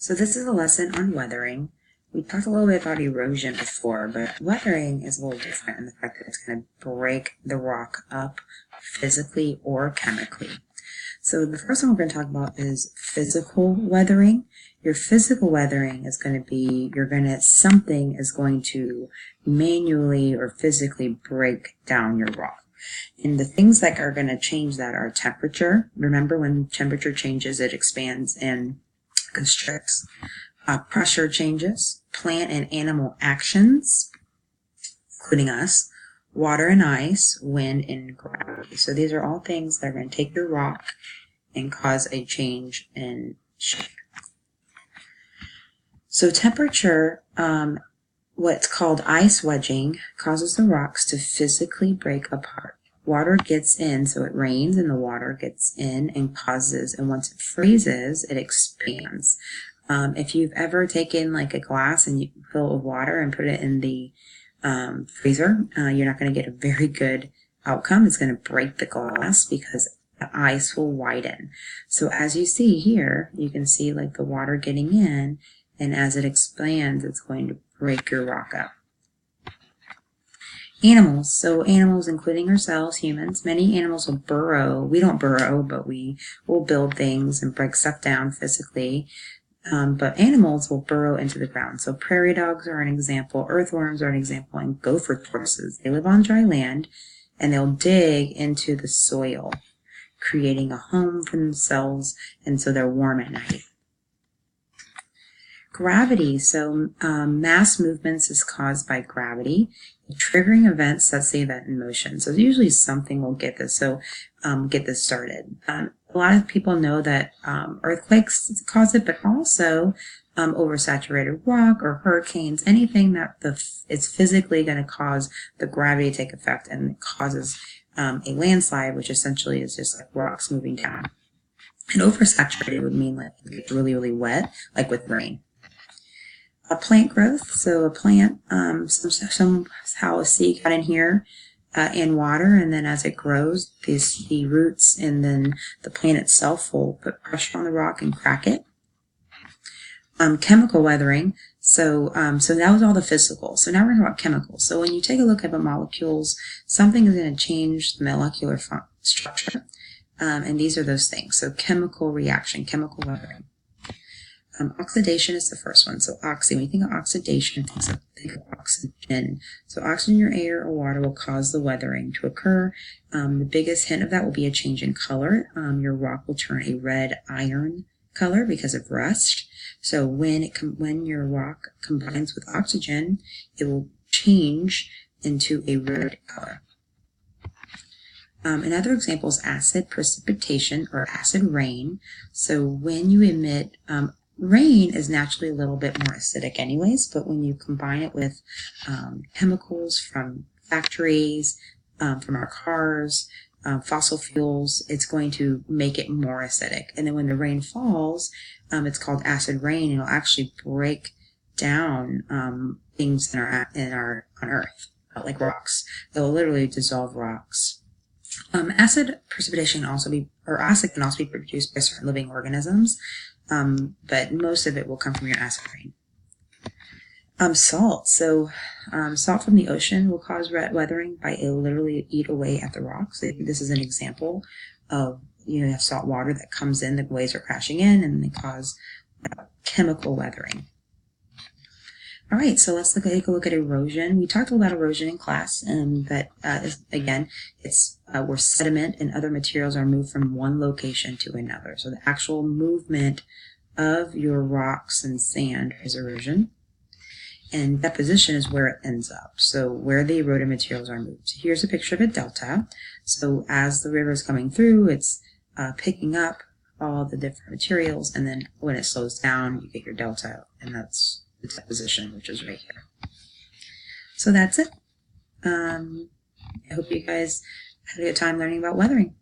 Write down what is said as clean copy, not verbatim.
So this is a lesson on weathering. We talked a little bit about erosion before, but weathering is a little different in the fact that it's going to break the rock up physically or chemically. So the first one we're going to talk about is physical weathering. Your physical weathering is going to be, something is going to manually or physically break down your rock. And the things that are going to change that are temperature. Remember, when temperature changes, it expands and constricts. Pressure changes, plant and animal actions, including us, water and ice, wind and gravity. So these are all things that are going to take your rock and cause a change in shape. So temperature, what's called ice wedging, causes the rocks to physically break apart. Water gets in, so it rains and the water gets in and causes, and once it freezes, it expands. If you've ever taken like a glass and you fill it with water and put it in the freezer, you're not going to get a very good outcome. It's going to break the glass because the ice will widen. So as you see here, you can see like the water getting in, and as it expands, it's going to break your rock up. Animals. So animals, including ourselves, humans, many animals will burrow. We don't burrow, but we will build things and break stuff down physically. But animals will burrow into the ground. So prairie dogs are an example, earthworms are an example, and gopher tortoises. They live on dry land, and they'll dig into the soil, creating a home for themselves, and so they're warm at night. Gravity. So mass movements is caused by gravity. The triggering event sets the event in motion. So usually something will get this. So get this started. A lot of people know that earthquakes cause it, but also oversaturated rock or hurricanes, anything that it's physically going to cause the gravity to take effect, and it causes a landslide, which essentially is just like rocks moving down. And oversaturated would mean like it's really, really wet, like with rain. Plant growth. So a plant, somehow a seed got in here in water, and then as it grows, the roots and then the plant itself will put pressure on the rock and crack it. Chemical weathering. So that was all the physical. So now we're talking about chemicals. So when you take a look at the molecules, something is going to change the molecular structure. And these are those things. So chemical reaction, chemical weathering. Oxidation is the first one. So when you think of oxidation, think of oxygen. So oxygen in your air or water will cause the weathering to occur. The biggest hint of that will be a change in color. Your rock will turn a red iron color because of rust. So when your rock combines with oxygen, it will change into a red color. Another example is acid precipitation or acid rain. So when you emit rain is naturally a little bit more acidic anyways, but when you combine it with chemicals from factories, from our cars, fossil fuels, it's going to make it more acidic. And then when the rain falls, it's called acid rain, and it'll actually break down things on Earth, like rocks. It'll literally dissolve rocks. Acid precipitation acid can also be produced by certain living organisms. But most of it will come from your acid rain. Salt. So salt from the ocean will cause weathering by it literally eat away at the rocks. This is an example of, you have salt water that comes in, the waves are crashing in, and they cause chemical weathering. All right, so let's take a look at erosion. We talked about erosion in class, but again, it's where sediment and other materials are moved from one location to another. So the actual movement of your rocks and sand is erosion, and deposition is where it ends up. So where the eroded materials are moved. So here's a picture of a delta. So as the river is coming through, it's picking up all the different materials, and then when it slows down, you get your delta, and that's the deposition, which is right here. So that's it. I hope you guys had a good time learning about weathering.